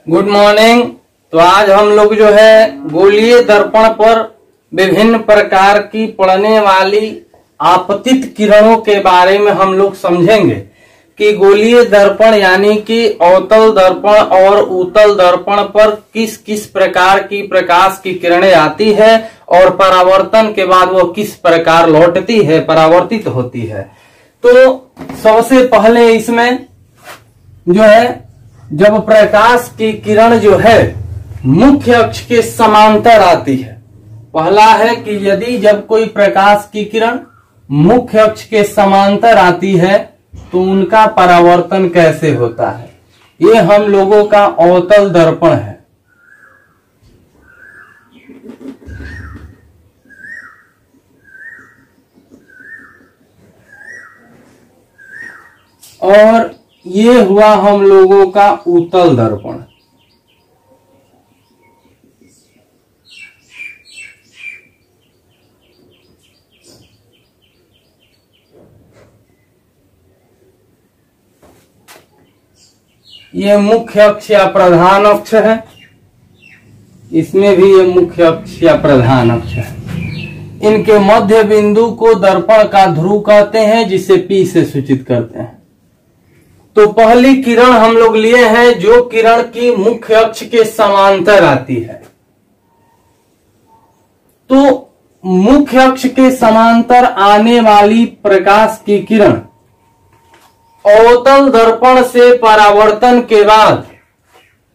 Good morning. तो आज हम लोग जो है गोलीय दर्पण पर विभिन्न प्रकार की पड़ने वाली आपतित किरणों के बारे में हम लोग समझेंगे कि गोलीय दर्पण यानी कि अवतल दर्पण और उत्तल दर्पण पर किस किस प्रकार की प्रकाश की किरणें आती है और परावर्तन के बाद वो किस प्रकार लौटती है, परावर्तित होती है। तो सबसे पहले इसमें जो है जब प्रकाश की किरण जो है मुख्य अक्ष के समांतर आती है, पहला है कि यदि जब कोई प्रकाश की किरण मुख्य अक्ष के समांतर आती है तो उनका परावर्तन कैसे होता है, ये हम लोगों का अवतल दर्पण है। और ये हुआ हम लोगों का उत्तल दर्पण। ये मुख्य अक्ष या प्रधान अक्ष है, इसमें भी ये मुख्य अक्ष या प्रधान अक्ष है। इनके मध्य बिंदु को दर्पण का ध्रुव कहते हैं, जिसे P से सूचित करते हैं। तो पहली किरण हम लोग लिए हैं जो किरण की मुख्य अक्ष के समांतर आती है। तो मुख्य अक्ष के समांतर आने वाली प्रकाश की किरण अवतल दर्पण से परावर्तन के बाद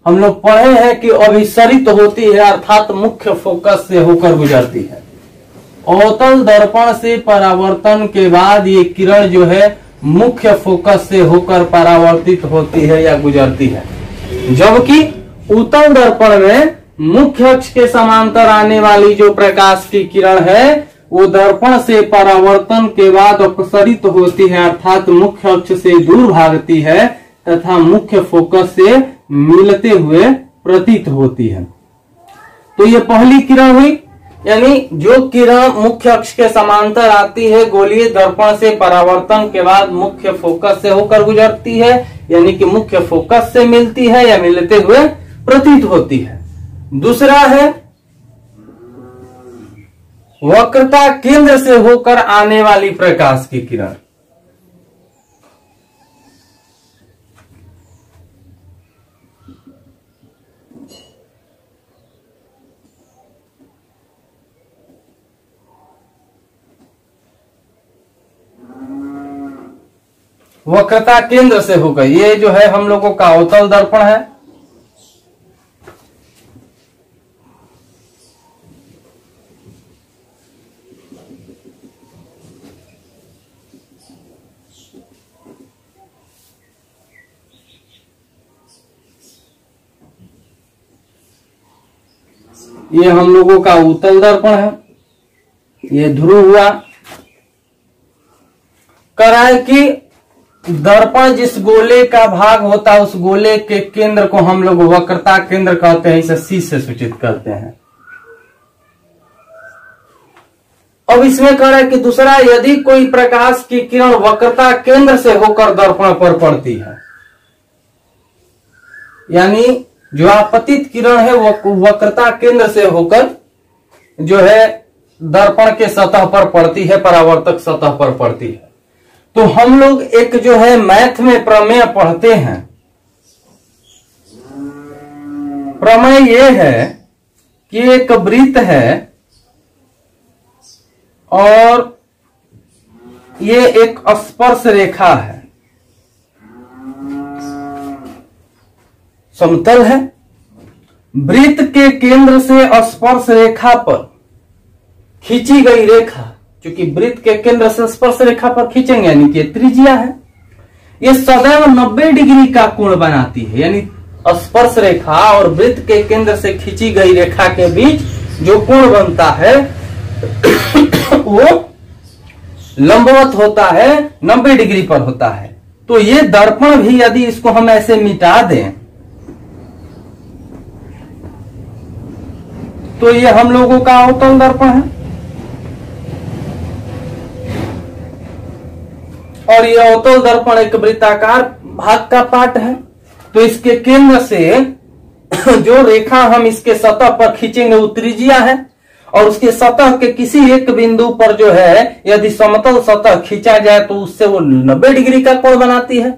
हम लोग पढ़े हैं कि अभिसरित होती है, अर्थात मुख्य फोकस से होकर गुजरती है। अवतल दर्पण से परावर्तन के बाद ये किरण जो है मुख्य फोकस से होकर परावर्तित होती है या गुजरती है, जबकि उत्तल दर्पण में मुख्य अक्ष के समांतर आने वाली जो प्रकाश की किरण है वो दर्पण से परावर्तन के बाद अपसरित होती है, अर्थात मुख्य अक्ष से दूर भागती है तथा मुख्य फोकस से मिलते हुए प्रतीत होती है। तो ये पहली किरण हुई, यानी जो किरण मुख्य अक्ष के समांतर आती है गोलीय दर्पण से परावर्तन के बाद मुख्य फोकस से होकर गुजरती है, यानी कि मुख्य फोकस से मिलती है या मिलते हुए प्रतीत होती है। दूसरा है वक्रता केंद्र से होकर आने वाली प्रकाश की किरण। वक्रता केंद्र से होकर, ये जो है हम लोगों का अवतल दर्पण है। ये हम लोगों का उत्तल दर्पण है। ये ध्रुव हुआ। कराए कि दर्पण जिस गोले का भाग होता है उस गोले के केंद्र को हम लोग वक्रता केंद्र कहते हैं, इसे C से सूचित करते हैं। अब इसमें कह रहा है कि दूसरा, यदि कोई प्रकाश की किरण वक्रता केंद्र से होकर दर्पण पर पड़ती है, यानी जो आपतित किरण है वो वक्रता केंद्र से होकर जो है दर्पण के सतह पर पड़ती है, परावर्तक सतह पर पड़ती है, तो हम लोग एक जो है मैथ में प्रमेय पढ़ते हैं। प्रमेय ये है कि एक वृत्त है और ये एक स्पर्श रेखा है, समतल है। वृत्त के केंद्र से स्पर्श रेखा पर खींची गई रेखा, क्योंकि वृत्त के केंद्र से स्पर्श रेखा पर खींचेंगे यानी कि त्रिज्या है, ये सदैव 90 डिग्री का कोण बनाती है। यानी स्पर्श रेखा और वृत्त के केंद्र से खींची गई रेखा के बीच जो कोण बनता है वो लंबवत होता है, 90 डिग्री पर होता है। तो ये दर्पण भी यदि इसको हम ऐसे मिटा दें तो ये हम लोगों का अवतल दर्पण है। और ये अवतल दर्पण एक वृत्ताकार भाग का पार्ट है। तो इसके केंद्र से जो रेखा हम इसके सतह पर खींचेंगे वो त्रिज्या है, और उसके सतह के किसी एक बिंदु पर जो है यदि समतल सतह खींचा जाए तो उससे वो 90 डिग्री का कोण बनाती है।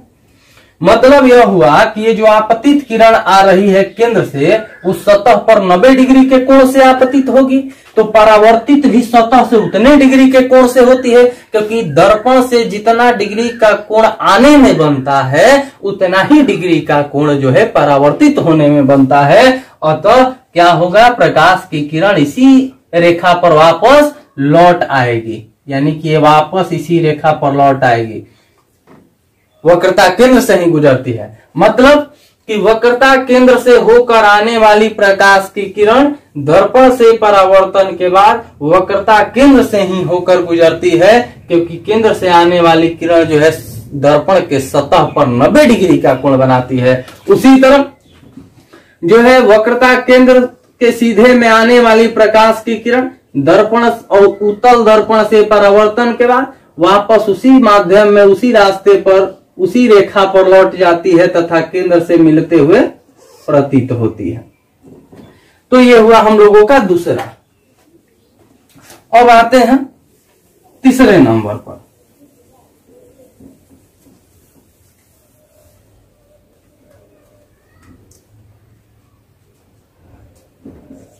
मतलब यह हुआ कि ये जो आपतित किरण आ रही है केंद्र से, उस सतह पर 90 डिग्री के कोण से आपतित होगी, तो परावर्तित भी सतह से उतने डिग्री के कोण से होती है, क्योंकि दर्पण से जितना डिग्री का कोण आने में बनता है उतना ही डिग्री का कोण जो है परावर्तित होने में बनता है। अतः क्या होगा, प्रकाश की किरण इसी रेखा पर वापस लौट आएगी, यानी कि ये वापस इसी रेखा पर लौट आएगी। वक्रता केंद्र से ही गुजरती है, मतलब कि वक्रता केंद्र से होकर आने वाली प्रकाश की किरण दर्पण से परावर्तन के बाद वक्रता केंद्र से ही होकर गुजरती है, क्योंकि केंद्र से आने वाली किरण जो है दर्पण के सतह पर 90 डिग्री का कोण बनाती है। उसी तरह जो है वक्रता केंद्र के सीधे में आने वाली प्रकाश की किरण दर्पण और उत्तल दर्पण से परावर्तन के बाद वापस उसी माध्यम में उसी रास्ते पर उसी रेखा पर लौट जाती है तथा केंद्र से मिलते हुए प्रतीत होती है। तो ये हुआ हम लोगों का दूसरा। अब आते हैं तीसरे नंबर पर।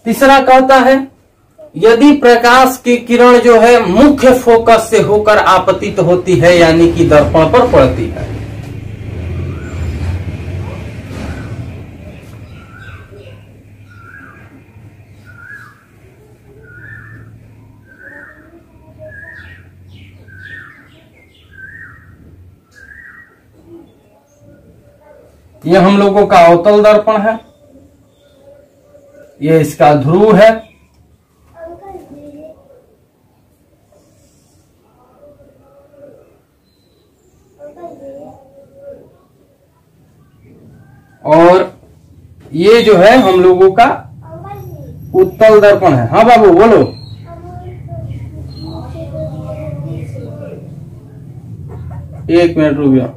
तीसरा कहता है यदि प्रकाश की किरण जो है मुख्य फोकस से होकर आपतित होती है, यानी कि दर्पण पर पड़ती है, यह हम लोगों का अवतल दर्पण है, ये इसका ध्रुव है, और ये जो है हम लोगों का उत्तल दर्पण है। हाँ बाबू बोलो। एक मिनट रुक जाओ,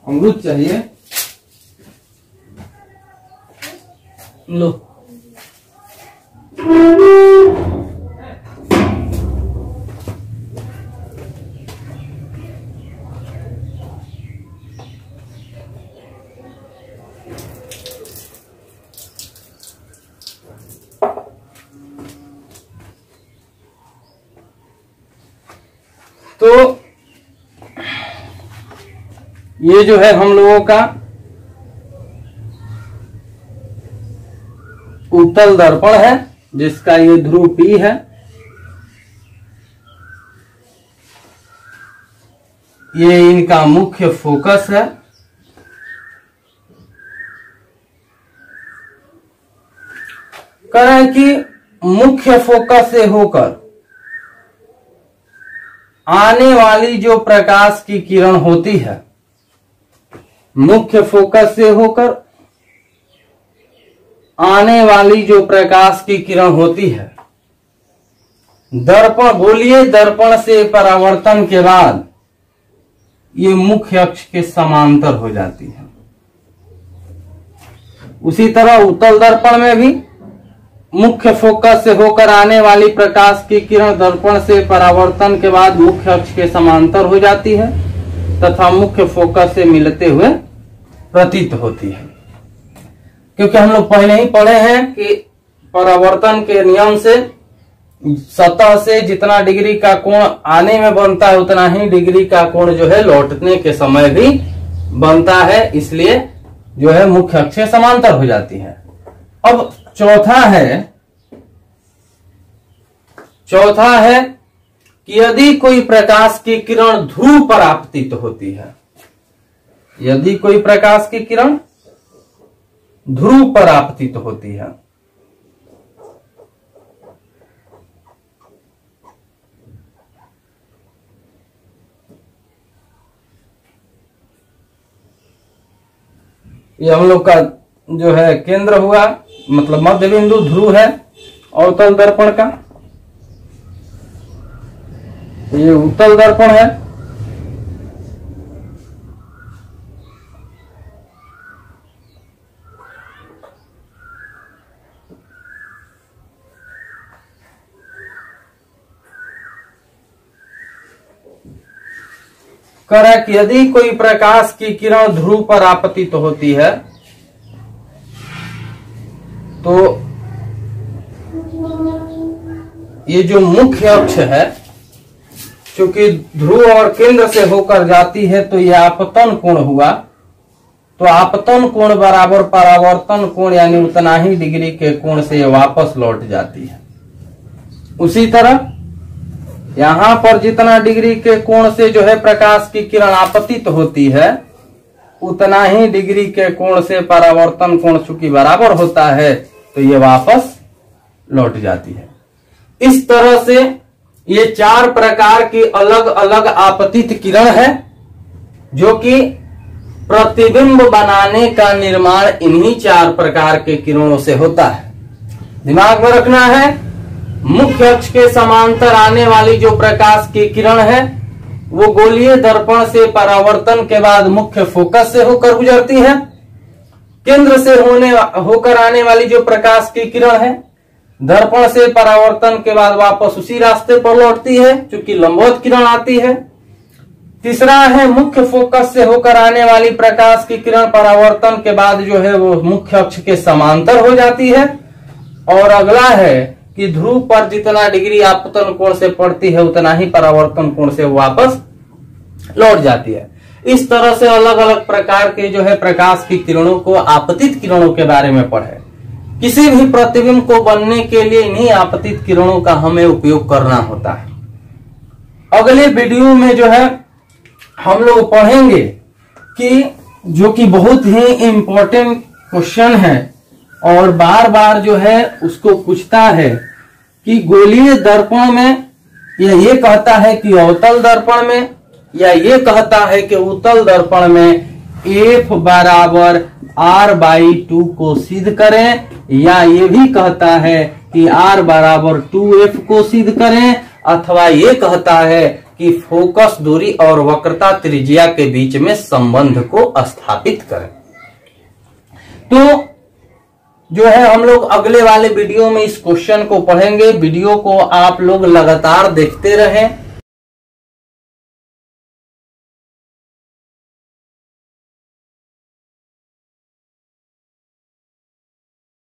अमरूद चाहिए लो। तो ये जो है हम लोगों का उत्तल दर्पण है, जिसका ये ध्रुव P है। ये इनका मुख्य फोकस है। कह रहे हैं कि मुख्य फोकस से होकर आने वाली जो प्रकाश की किरण होती है, मुख्य फोकस से होकर आने वाली जो प्रकाश की किरण होती है, दर्पण बोलिए दर्पण से परावर्तन के बाद ये मुख्य अक्ष के समांतर हो जाती है। उसी तरह उत्तल दर्पण में भी मुख्य फोकस से होकर आने वाली प्रकाश की किरण दर्पण से परावर्तन के बाद मुख्य अक्ष के समांतर हो जाती है तथा मुख्य फोकस से मिलते हुए प्रतीत होती है। क्योंकि हम लोग पहले ही पढ़े हैं कि परावर्तन के नियम से सतह से जितना डिग्री का कोण आने में बनता है उतना ही डिग्री का कोण जो है लौटने के समय भी बनता है, इसलिए जो है मुख्य अक्ष से समांतर हो जाती है। अब चौथा है कि यदि कोई प्रकाश की किरण ध्रुव पर आपतित होती है, यदि कोई प्रकाश की किरण ध्रुव पर आपतित होती है, ये हम लोग का जो है केंद्र हुआ, मतलब मध्य बिंदु ध्रुव है अवतल दर्पण का। ये उत्तल दर्पण है, करा कि यदि कोई प्रकाश की किरण ध्रुव पर आपतित होती है तो ये जो मुख्य अक्ष है, चूंकि ध्रुव और केंद्र से होकर जाती है तो यह आपतन कोण हुआ, तो आपतन कोण बराबर परावर्तन कोण यानी उतना ही डिग्री के कोण से ये वापस लौट जाती है। उसी तरह यहां पर जितना डिग्री के कोण से जो है प्रकाश की किरण आपतित होती है, उतना ही डिग्री के कोण से परावर्तन कोण चूंकि बराबर होता है तो ये वापस लौट जाती है। इस तरह से ये 4 प्रकार की अलग अलग आपतित किरण है, जो कि प्रतिबिंब बनाने का निर्माण इन्हीं 4 प्रकार के किरणों से होता है। दिमाग में रखना है, मुख्य अक्ष के समांतर आने वाली जो प्रकाश की किरण है वो गोलीय दर्पण से परावर्तन के बाद मुख्य फोकस से होकर गुजरती है। केंद्र से होकर आने वाली जो प्रकाश की किरण है दर्पण से परावर्तन के बाद वापस उसी रास्ते पर लौटती है, क्योंकि लंबवत किरण आती है। तीसरा है मुख्य फोकस से होकर आने वाली प्रकाश की किरण परावर्तन के बाद जो है वो मुख्य अक्ष के समांतर हो जाती है। और अगला है कि ध्रुव पर जितना डिग्री आपतन कोण से पड़ती है उतना ही परावर्तन कोण से वापस लौट जाती है। इस तरह से अलग अलग प्रकार के जो है प्रकाश की किरणों को, आपतित किरणों के बारे में पढ़े। किसी भी प्रतिबिंब को बनने के लिए इन्हीं आपतित किरणों का हमें उपयोग करना होता है। अगले वीडियो में जो है हम लोग पढ़ेंगे कि जो कि बहुत ही इंपॉर्टेंट क्वेश्चन है और बार बार जो है उसको पूछता है कि गोलीय दर्पण में या ये कहता है कि अवतल दर्पण में, या ये कहता है कि उत्तल दर्पण में F बराबर R/2 को सिद्ध करें, या ये भी कहता है कि R बराबर 2F को सिद्ध करें, अथवा ये कहता है कि फोकस दूरी और वक्रता त्रिज्या के बीच में संबंध को स्थापित करें। तो जो है हम लोग अगले वाले वीडियो में इस क्वेश्चन को पढ़ेंगे। वीडियो को आप लोग लगातार देखते रहें।